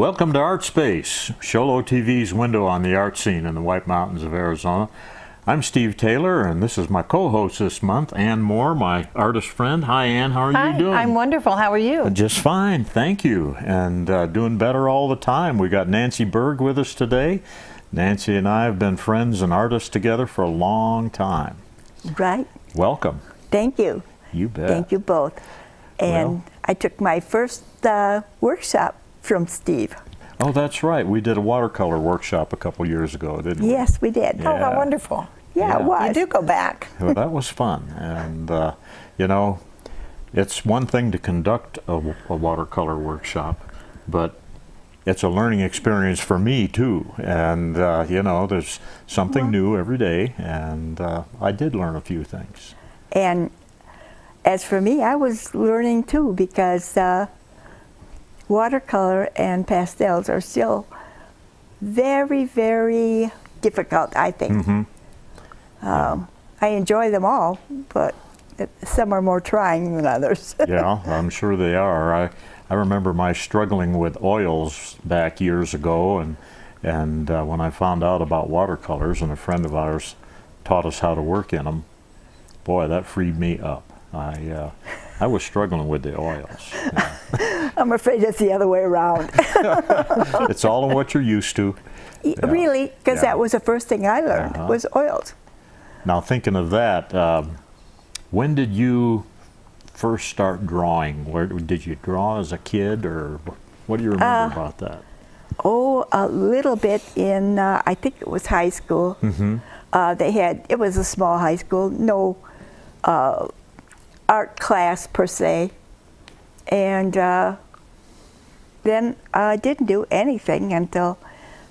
Welcome to Artspace, Sholo TV's window on the art scene in the White Mountains of Arizona. I'm Steve Taylor, and this is my co-host this month, Ann Moore, my artist friend. Hi, Ann. How are you doing? I'm wonderful. How are you? Just fine, thank you, and doing better all the time. We got Nancy Berg with us today. Nancy and I have been friends and artists together for a long time. Right. Welcome. Thank you. You bet. Thank you both. And I took my first workshop from Steve. Oh, that's right. We did a watercolor workshop a couple years ago, didn't we? Yes, we did. Yeah. Oh, how wonderful. Yeah, it was. You do go back. Well, that was fun. And, you know, it's one thing to conduct a watercolor workshop, but it's a learning experience for me, too. And, you know, there's something new every day, and I did learn a few things. And as for me, I was learning, too, because watercolor and pastels are still very, very difficult, I think. Mm-hmm. I enjoy them all, but some are more trying than others. Yeah, I'm sure they are. I remember my struggling with oils back years ago, and when I found out about watercolors, and a friend of ours taught us how to work in them, boy, that freed me up. I was struggling with the oils. Yeah. I'm afraid it's the other way around. It's all in what you're used to. Yeah. Really, because that was the first thing I learned, was oils. Now, thinking of that, when did you first start drawing? Where did you draw as a kid, or what do you remember about that? Oh, a little bit in, I think it was high school. Mm-hmm. It was a small high school, no art class per se. And then I didn't do anything until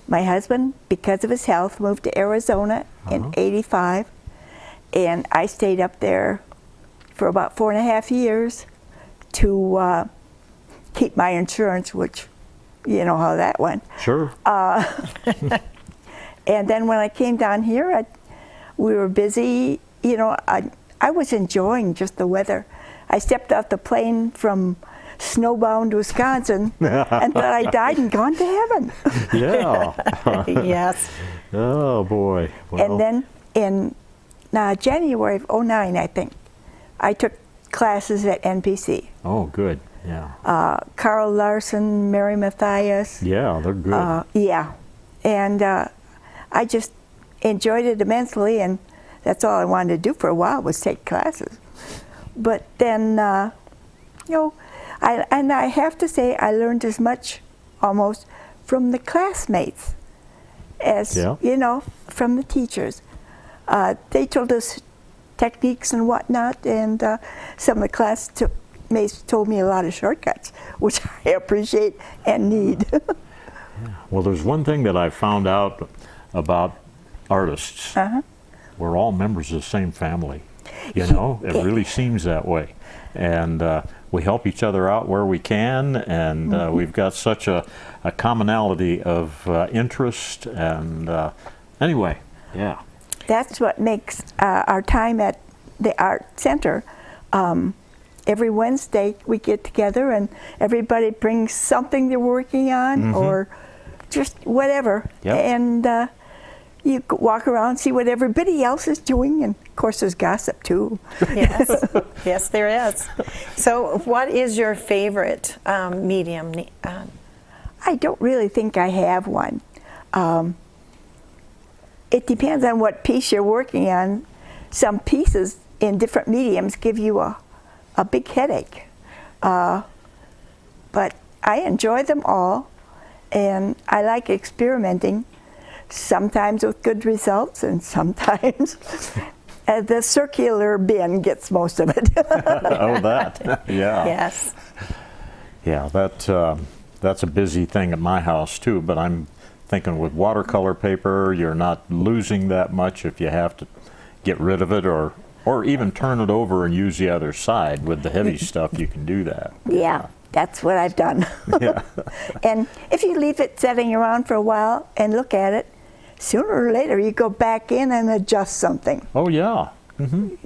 my husband, because of his health, moved to Arizona in '85. And I stayed up there for about 4.5 years to keep my insurance, which you know how that went. Sure. And then when I came down here, we were busy. You know, I was enjoying just the weather. I stepped off the plane from snowbound Wisconsin and thought I died and gone to heaven. Yeah. Yes. Oh, boy. Well. And then in January of '09, I think, I took classes at NPC. Oh, good. Yeah. Carl Larson, Mary Mathias. Yeah, they're good. Yeah. And I just enjoyed it immensely, and that's all I wanted to do for a while was take classes. But then, you know, I have to say I learned as much almost from the classmates as, you know, from the teachers. They told us techniques and whatnot, and some of the classmates told me a lot of shortcuts, which I appreciate and need. Well, there's one thing that I found out about artists. We're all members of the same family. You know, it really seems that way. And we help each other out where we can, and we've got such a commonality of interest. And anyway, yeah. That's what makes our time at the Art Center. Every Wednesday we get together and everybody brings something they're working on or just whatever. And you walk around, see what everybody else is doing, and of course there's gossip too. Yes, yes there is. So what is your favorite medium? I don't really think I have one. It depends on what piece you're working on. Some pieces in different mediums give you a big headache. But I enjoy them all, and I like experimenting, sometimes with good results, and sometimes the circular bin gets most of it. Oh, that. Yeah. Yes. Yeah, that's a busy thing at my house, too, but I'm thinking with watercolor paper, you're not losing that much if you have to get rid of it, or even turn it over and use the other side. With the heavy stuff, you can do that. Yeah, that's what I've done. Yeah. And if you leave it sitting around for a while and look at it, sooner or later you go back in and adjust something. Oh, yeah.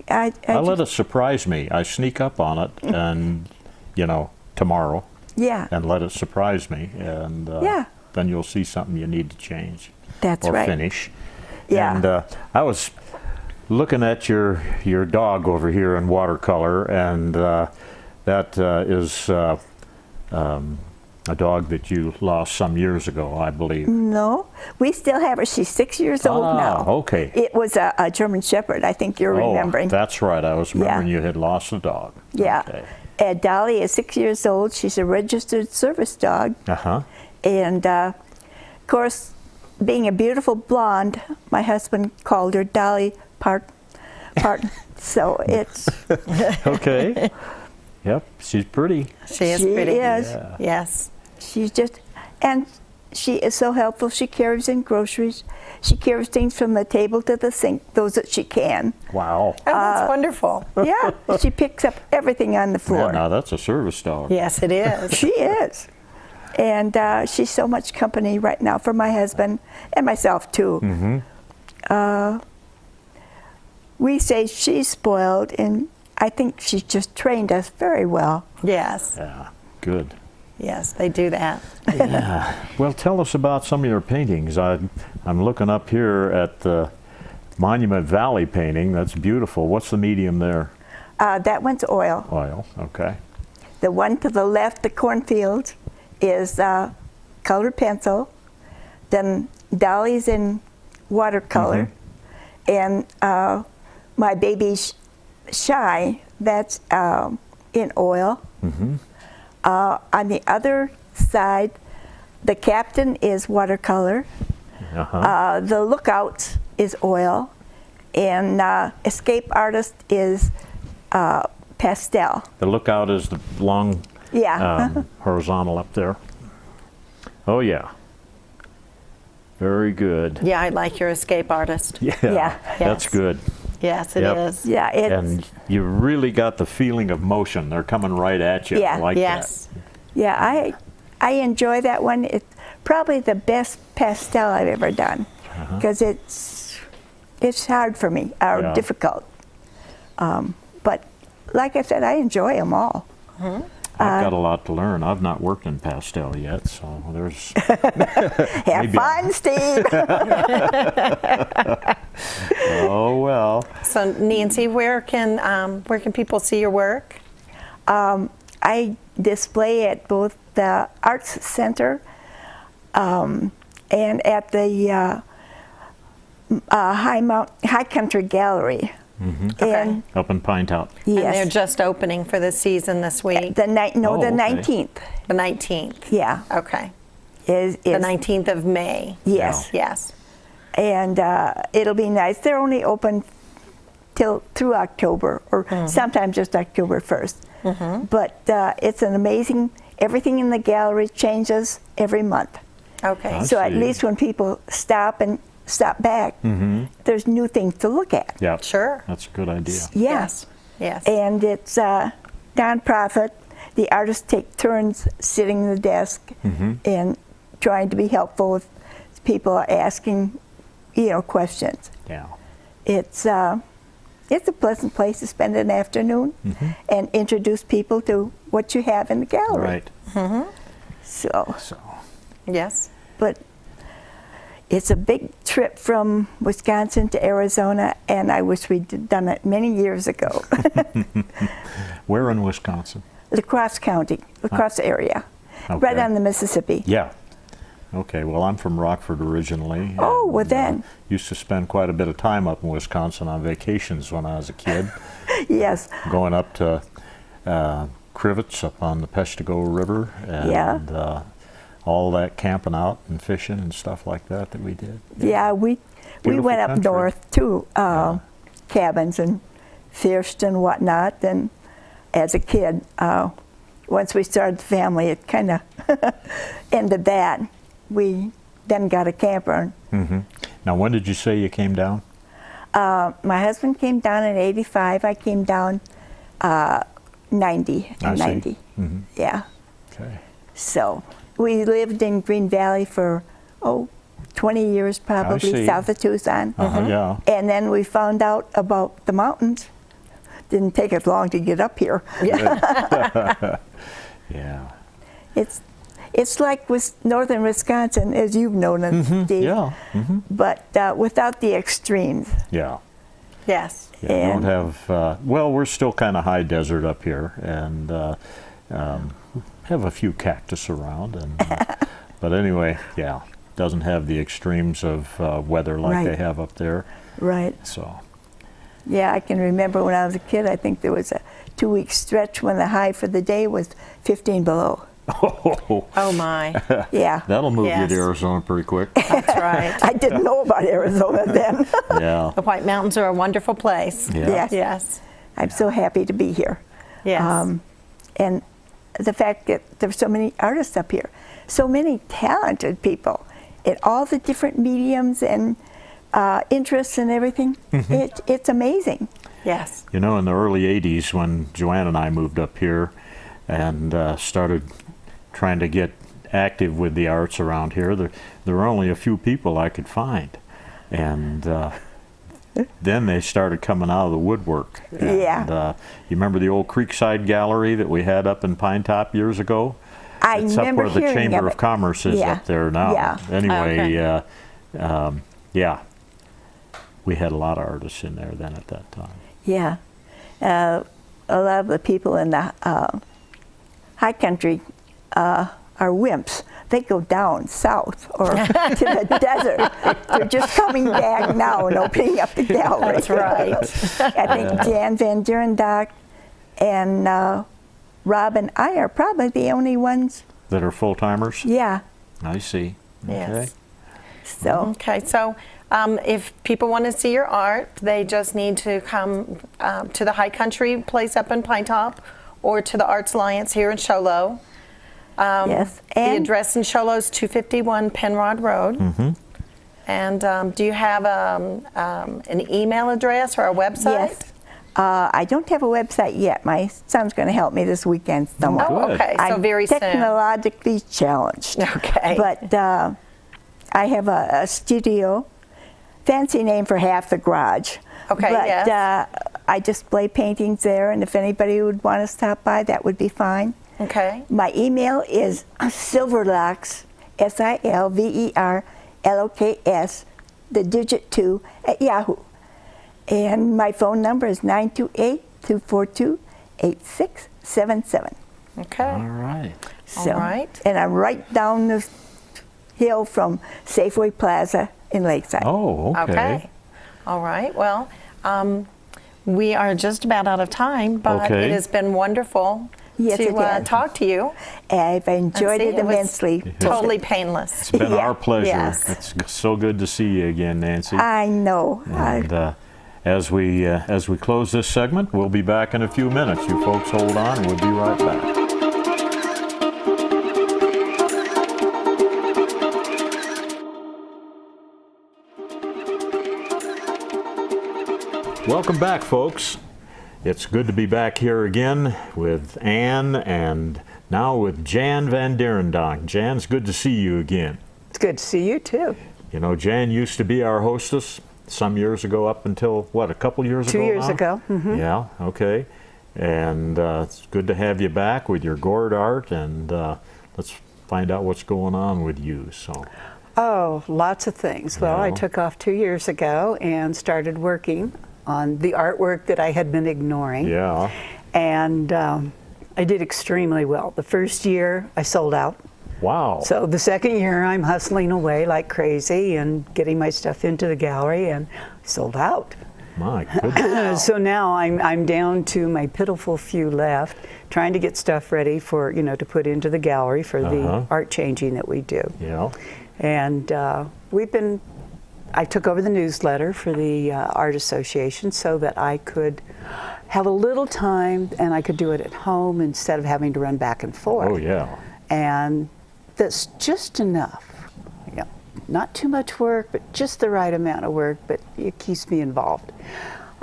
I let just it surprise me. I sneak up on it, and, you know, tomorrow, Yeah. and let it surprise me, and Yeah. then you'll see something you need to change That's or right. finish. Yeah. And I was looking at your dog over here in watercolor, and that is a dog that you lost some years ago, I believe. No, we still have her. She's 6 years old now. Okay. It was a German Shepherd, I think you're remembering. That's right. I was remembering you had lost a dog. Yeah. Okay. And Dolly is 6 years old. She's a registered service dog. Uh-huh. And of course, being a beautiful blonde, my husband called her Dolly Parton. So it's. Okay. Yep. She's pretty. She is She pretty. is. Yeah. Yes. She's just, and she is so helpful. She carries in groceries. She carries things from the table to the sink, those that she can. Wow. Oh, that's wonderful. Yeah, she picks up everything on the Yeah, floor. now that's a service dog. Yes, it is. She is. And she's so much company right now for my husband and myself, too. Mm-hmm. We say she's spoiled, and I think she's just trained us very well. Yes. Yeah. Good. Yes, they do that. Yeah. Well, tell us about some of your paintings. I'm looking up here at the Monument Valley painting. That's beautiful. What's the medium there? That one's oil. Oil. Okay. The one to the left, the cornfield, is colored pencil. Then Dolly's in watercolor. And my baby Shy, that's in oil. On the other side, the captain is watercolor. Uh-huh. The lookout is oil. And escape artist is pastel. The lookout is the long Yeah. horizontal up there. Oh, yeah. Very good. Yeah, I like your escape artist. Yeah. Yeah. That's Yes. good. Yes, it Yep. is. Yeah, it's, And you really got the feeling of motion. They're coming right at you. Yeah. I like Yes. yeah, I enjoy that one. It's probably the best pastel I've ever done because it's hard for me, or Yeah. difficult. But like I said, I enjoy them all. that. I've got a lot to learn. I've not worked in pastel yet, so there's... Have Maybe fun, Steve. Oh, well. So Nancy, where can people see your work? I display at both the Arts Center and at the High Country Gallery. And Up in Pine Top. And they're yes, just opening for the season this week, the night. No, Oh, the okay. 19th. the 19th. Yeah, Okay. is The 19th of May. yes, Yes. and it'll be nice. They're only open through October, or sometimes just October 1st. But it's an amazing. Everything in the gallery changes every month. Okay. I So at see. least when people stop back, there's new things to look at. Yeah. Sure. That's a good idea. Yes. Yes. And it's nonprofit. The artists take turns sitting at the desk and trying to be helpful if people are asking, questions. Yeah. It's a pleasant place to spend an afternoon and introduce people to what you have in the gallery. Right. So, So, Yes. but it's a big trip from Wisconsin to Arizona, and I wish we'd done it many years ago. where in Wisconsin? La Crosse County, La Crosse area, right Okay. on the Mississippi. Yeah. Okay, well, I'm from Rockford originally. Oh, well and, then. Used to spend quite a bit of time up in Wisconsin on vacations when I was a kid, Yes, going up to Crivets up on the Peshtigo River, and Yeah. all that camping out and fishing and stuff like that we did. yeah, we Beautiful went up country. north to cabins and fished and whatnot. And as a kid, once we started the family, it kind of ended that. We then got a camper. Now, when did you say you came down? My husband came down in '85. I came down 90 I in see. 90. Yeah. Okay. So we lived in Green Valley for 20 years see. probably, south of Tucson. Yeah. And then we found out about the mountains. Didn't take us long to get up here. Yeah. It's like with northern Wisconsin, as you've known it, Steve. Yeah. But without the extremes. Yeah. Yes. Yeah, we don't have, well, we're still kind of high desert up here, and have a few cactus around. And but anyway, yeah, doesn't have the extremes of weather like they have up there. Right. So. Yeah, I can remember when I was a kid, I think there was a 2-week stretch when the high for the day was 15 below. Oh my. Yeah. That'll move you Yes. to Arizona pretty quick. That's right. I didn't know about Arizona then. Yeah. The White Mountains are a wonderful place. Yeah. Yes. Yes. I'm so happy to be here. Yes. And the fact that there's so many artists up here, so many talented people in all the different mediums and interests and everything. It's amazing. Yes. You know, in the early 80s when Joanne and I moved up here and started trying to get active with the arts around here, there were only a few people I could find. And then they started coming out of the woodwork. And, Yeah. you remember the old Creekside Gallery that we had up in Pine Top years ago? I It's remember up where the hearing Chamber of of Commerce is Yeah. up there now. Yeah. Anyway, yeah, we had a lot of artists in there then at that time. Yeah. A lot of the people in the high country are wimps. They go down south or to the desert. They're just coming back now and opening up the gallery. That's right. I think Jan VanDierendonck and Rob and I are probably the only ones. That are full-timers? Yeah. I see. Yes. Okay. So Okay, so if people want to see your art, they just need to come to the High Country place up in Pine Top or to the Arts Alliance here in Show Low. yes, The and address in Show Low is 251 Penrod Road. And do you have an email address or a website? yes. I don't have a website yet. My son's going to help me this weekend somewhere. Oh, Good. okay, so I'm very soon. technologically challenged. Okay. But I have a studio, fancy name for half the garage. Okay, but, yes. I display paintings there, and if anybody would want to stop by, that would be fine. Okay. My email is silverlocks, SILVERLOKS, the digit 2, at Yahoo. And my phone number is 928-242-8677. Okay. All right. All right. And I'm right down the hill from Safeway Plaza in Lakeside. Oh, okay. Okay. All right. Well, we are just about out of time, but Okay. it has been wonderful Yes, it to has. talk to you. I've enjoyed See, it it was immensely. Totally painless. It's been Yeah. our pleasure. Yes. It's so good to see you again, Nancy. I know. And as we close this segment, we'll be back in a few minutes. You folks hold on, and we'll be right back. Welcome back, folks. It's good to be back here again with Ann and now with Jan VanDierendonck. Jan, it's good to see you again. It's good to see you too. You know, Jan used to be our hostess some years ago, up until, what, a couple years ago 2 years now? ago. Yeah, okay. And it's good to have you back with your gourd art, and let's find out what's going on with you. So, Oh, lots of things. Well, I Yeah. took off 2 years ago and started working on the artwork that I had been ignoring. yeah. And I did extremely well. The first year I sold out. Wow. So the second year I'm hustling away like crazy and getting my stuff into the gallery and sold out. My goodness. So now I'm down to my pitiful few left, trying to get stuff ready for, to put into the gallery for the art changing that we do. Yeah. And I took over the newsletter for the Art Association so that I could have a little time and I could do it at home instead of having to run back and forth. Oh, yeah. And that's just enough. Not too much work, but just the right amount of work, but it keeps me involved.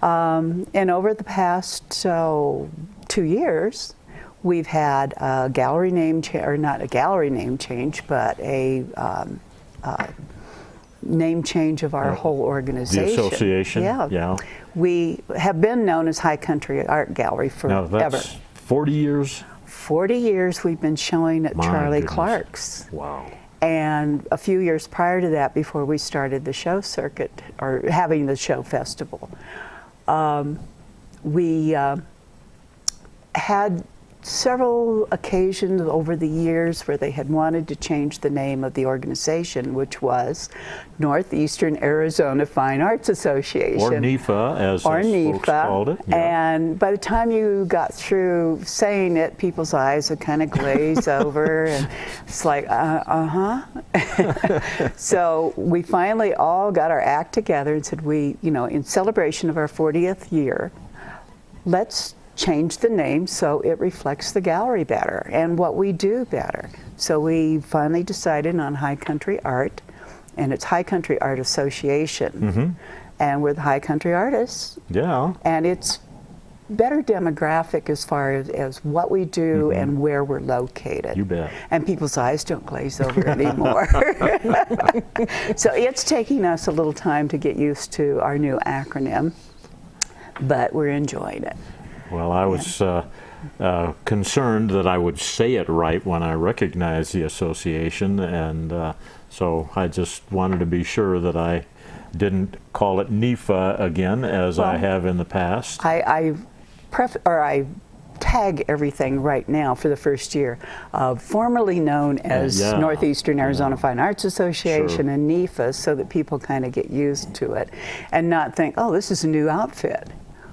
And over the past 2 years, we've had a gallery name change, or not a gallery name change, but a name change of our whole organization. The association. Yeah. Yeah. We have been known as High Country Art Gallery Now, forever. that's 40 years? 40 years we've been showing at My Charlie goodness. Clark's. Wow. And a few years prior to that, before we started the show circuit, or having the show festival, we had several occasions over the years where they had wanted to change the name of the organization, which was Northeastern Arizona Fine Arts Association. Or NEFA, as folks called it. Yeah. And by the time you got through saying it, people's eyes would kind of glaze over, and it's like, So we finally all got our act together and said, in celebration of our 40th year, let's change the name so it reflects the gallery better and what we do better. So we finally decided on High Country Art, and it's High Country Art Association. And we're the High Country Artists. Yeah. And it's better demographic as far as what we do and where we're located. You bet. And people's eyes don't glaze over anymore. So it's taking us a little time to get used to our new acronym, but we're enjoying it. Well, I was concerned that I would say it right when I recognized the association, and so I just wanted to be sure that I didn't call it NEFA again, as I have in the past. I tag everything right now for the first year, formerly known as Northeastern Arizona Fine Arts Association and NEFA, so that people kind of get used to it and not think, oh, this is a new outfit.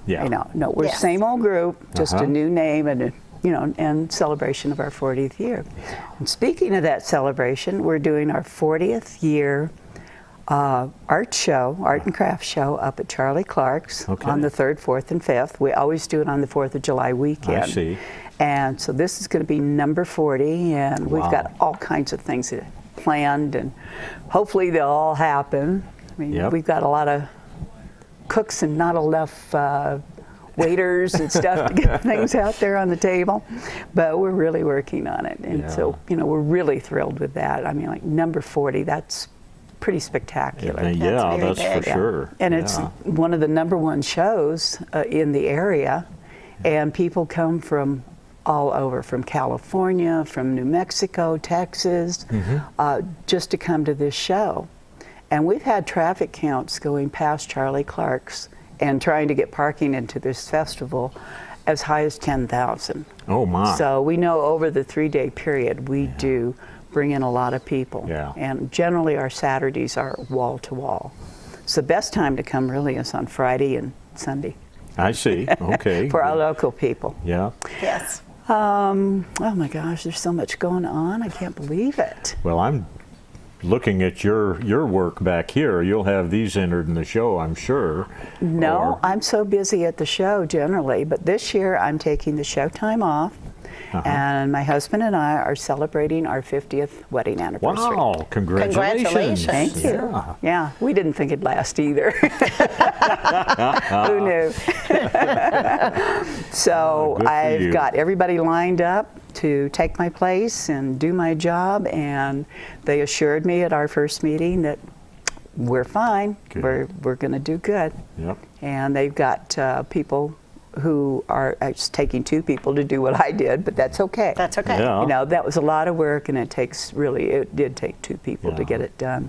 Yeah. No, we're the same old group, just a new name and and celebration of our 40th year. And speaking of that celebration, we're doing our 40th year art and craft show up at Charlie Clark's on the 3rd, 4th, and 5th. We always do it on the 4th of July weekend. I see. And so this is going to be number 40, and we've got all kinds of things planned, and hopefully they'll all happen. I mean, we've got a lot of cooks and not enough waiters and stuff to get things out there on the table, but we're really working on it, and so we're really thrilled with that. I mean, like number 40, that's pretty spectacular. That's for sure. And it's one of the #1 shows in the area, and people come from all over, from California, from New Mexico, Texas, just to come to this show. And we've had traffic counts going past Charlie Clark's and trying to get parking into this festival as high as 10,000. Oh my. So we know over the 3-day period we do bring in a lot of people. Yeah. And generally our Saturdays are wall to wall. So the best time to come really is on Friday and Sunday. I see. Okay. For our local people. Yeah. Yes. Oh my gosh, there's so much going on. I can't believe it. Well, I'm looking at your work back here. You'll have these entered in the show, I'm sure. No, I'm so busy at the show generally, but this year I'm taking the show time off, and my husband and I are celebrating our 50th wedding anniversary. Wow, congratulations. Thank you. Yeah, we didn't think it'd last either. Who knew? So I've got everybody lined up to take my place and do my job, and they assured me at our first meeting that we're fine. We're going to do good. Yep. And they've got people who are just taking 2 people to do what I did, but that's okay. That's okay. Yeah. That was a lot of work, and it did take 2 people to get it done,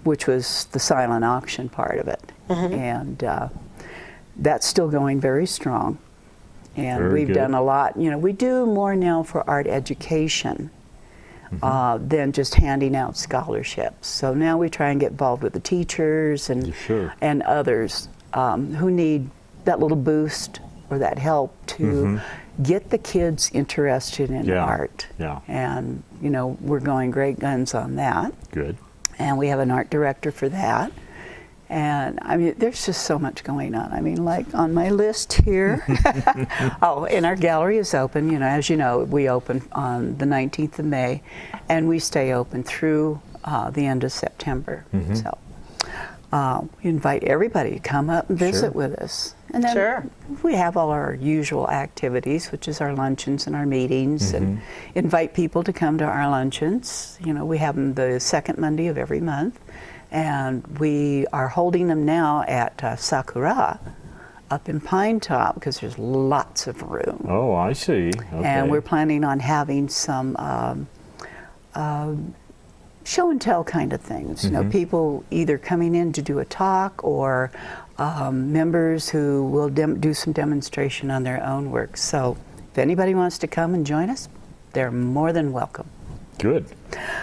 which was the silent auction part of it. And that's still going very strong. And we've done a lot. We do more now for art education than just handing out scholarships. So now we try and get involved with the teachers and others who need that little boost or that help to get the kids interested in art. Yeah. And we're going great guns on that. Good. And we have an art director for that. And I mean, there's just so much going on. I mean, like on my list here. And our gallery is open. As you know, we open on the 19th of May, and we stay open through the end of September. So we invite everybody to come up and visit with us. And then we have all our usual activities, which is our luncheons and our meetings, and invite people to come to our luncheons. We have them the second Monday of every month. And we are holding them now at Sakura up in Pine Top because there's lots of room. Oh, I see. Okay. And we're planning on having some show and tell kind of things. You know, people either coming in to do a talk or members who will do some demonstration on their own work. So if anybody wants to come and join us, they're more than welcome. Good.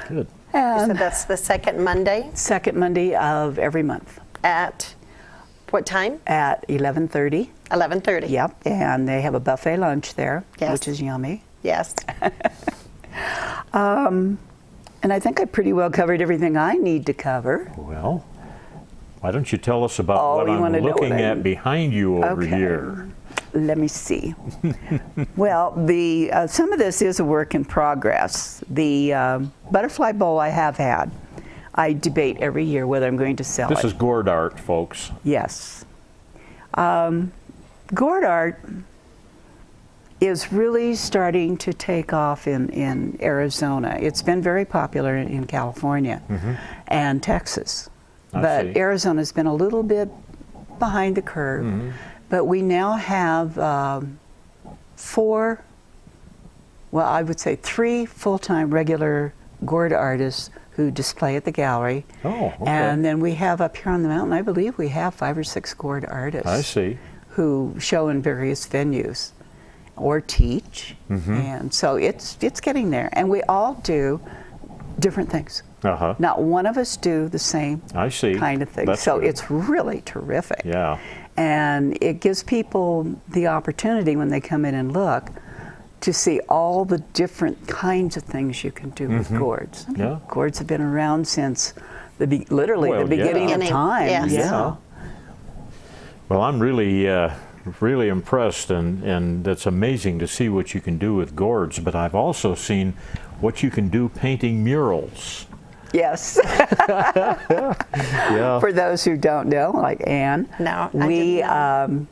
Good. You And said that's the second Monday second Monday of every month at what time? at 11:30. 11:30. Yep, and they have a buffet lunch there, Yes. which is yummy. Yes. And I think I pretty well covered everything I need to cover. Well, why don't you tell us about Oh, what you I'm wanna know what looking I- at behind you over Okay. here? Let me see. Well, some of this is a work in progress. The butterfly bowl I have had. I debate every year whether I'm going to sell This it. is gourd art, folks. Yes. Gourd art is really starting to take off in Arizona. It's been very popular in California and Texas. I But see. Arizona's been a little bit behind the curve. But we now have three full-time regular gourd artists who display at the gallery. Oh, okay. And then we have up here on the mountain, I believe we have 5 or 6 gourd artists I see. who show in various venues or teach. And so it's getting there. And we all do different things. Uh-huh. Not one of us do the same I see. kind of thing. That's So good. it's really terrific. Yeah. And it gives people the opportunity when they come in and look to see all the different kinds of things you can do with gourds. Yeah. Gourds have been around since literally Well, the beginning yeah. of time. Yes. Yeah. Well, I'm really impressed, and it's amazing to see what you can do with gourds, but I've also seen what you can do painting murals. Yes. Yeah. For those who don't know, like Anne, No, I didn't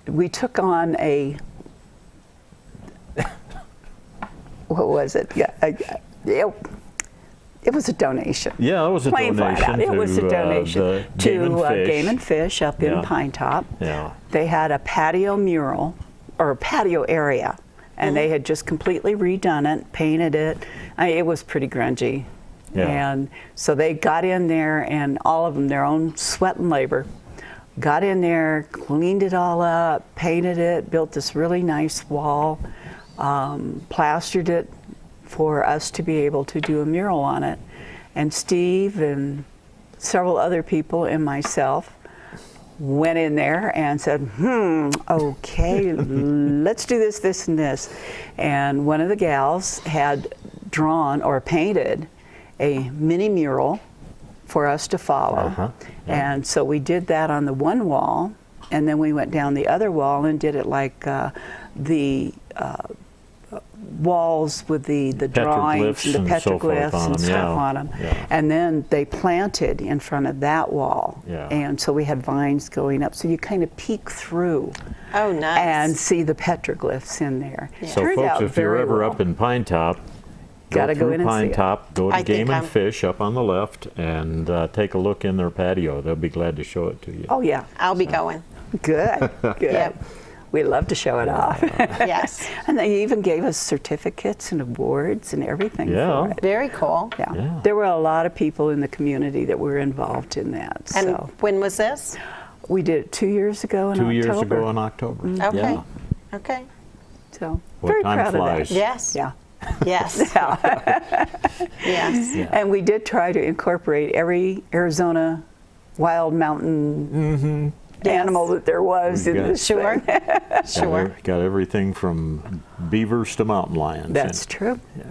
we took on a what was it? Yeah, it was a donation. Yeah, it was a Plain flat donation out. It was a to, donation the to Game and Fish. Game and Fish up in Yeah. Pine Top. Yeah. They had a patio mural or a patio area, and they had just completely redone it, painted it. It was pretty grungy. Yeah. And so they got in there, and all of them, their own sweat and labor, got in there, cleaned it all up, painted it, built this really nice wall, plastered it for us to be able to do a mural on it. And Steve and several other people and myself went in there and said, okay, let's do this, this, and this. And one of the gals had drawn or painted a mini mural for us to follow. Uh-huh. Yeah. And so we did that on the one wall, and then we went down the other wall and did it like the walls with the drawings and the and so forth petroglyphs on and them, stuff yeah. on them. Yeah. And then they planted in front of that wall. Yeah. And so we had vines going up, so you kind of peek through Oh, nice. and see the petroglyphs in there. So Turned folks, out if you're very ever well. up in Pine Top, Gotta go through in and Pine see it. Top, go to I think Game and I'm- Fish up on the left, and take a look in their patio. They'll be glad to show it to you. Oh yeah, I'll be going. good, good. Yep. We love to show it off. Yes. And they even gave us certificates and awards and everything Yeah. for it. Very cool. Yeah. Yeah. There were a lot of people in the community that were involved in that. And So when was this? we did it 2 years ago in 2 October. years ago in October. Okay. Yeah. Okay. So Well, very time proud flies. of that. Yes. Yeah. Yes. Yes. Yeah. And we did try to incorporate every Arizona wild mountain animal that there was We've in got- this Sure. thing. Sure. Got everything from beavers to mountain lions. That's true. Yeah.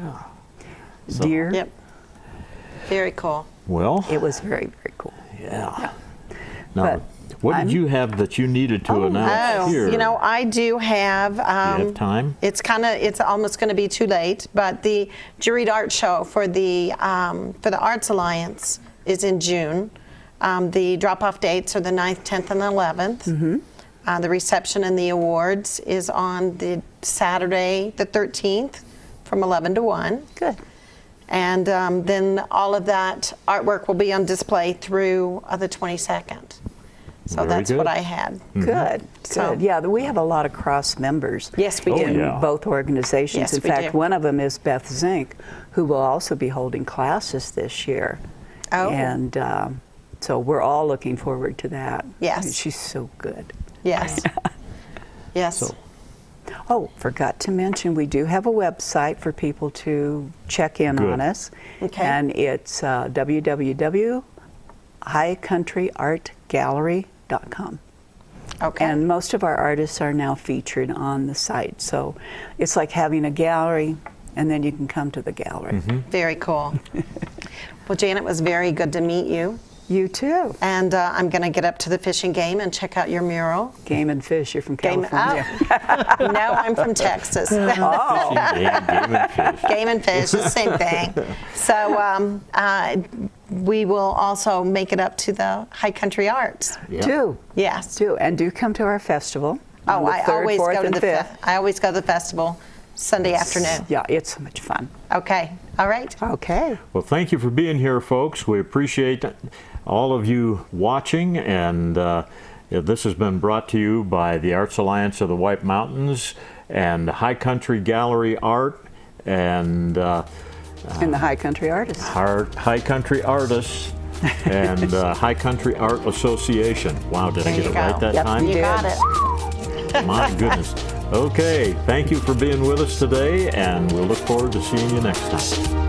So- Deer. Yep. Very cool. Well, It was very, very cool. yeah. Now, But what I'm- did you have that you needed to announce Oh, here? you know, I do have. Do you have time? It's almost going to be too late, but the juried art show for the Arts Alliance is in June. The drop-off dates are the 9th, 10th, and 11th. The reception and the awards is on the Saturday, the 13th, from 11 to 1. Good. And then all of that artwork will be on display through the 22nd. So Very that's good. what I had. Good, So- good. Yeah, we have a lot of cross members. Yes, we Oh, do. in yeah. both organizations. Yes, In we fact, do. one of them is Beth Zink, who will also be holding classes this year. Oh. And so we're all looking forward to that. Yes. She's so good. Yes. Yes. So- Oh, forgot to mention, we do have a website for people to check in Good. on us. Okay. And it's www.highcountryartgallery.com. Okay. And most of our artists are now featured on the site. So it's like having a gallery, and then you can come to the gallery. Very cool. Well, Janet, it was very good to meet you. You too. And I'm going to get up to the fishing game and check out your mural. Game and Fish, you're from Game, California. no, I'm from Texas. Fishing game, game and fish. Game and fish, the same thing. So we will also make it up to the High Country Arts. Yeah. Two. Yes. Two. And do come to our festival. on Oh, the I 3rd, always 4th, go to and the 5th. I always go to the festival Sunday afternoon. Yeah, it's so much fun. Okay. All right. Okay. Well, thank you for being here, folks. We appreciate all of you watching, and this has been brought to you by the Arts Alliance of the White Mountains and High Country Gallery Art and And the High Country Artists. High Country Artists and High Country Art Association. Wow, did I There get you it right go. that Yep, time? You did. got it. My goodness. Okay, thank you for being with us today, and we'll look forward to seeing you next time.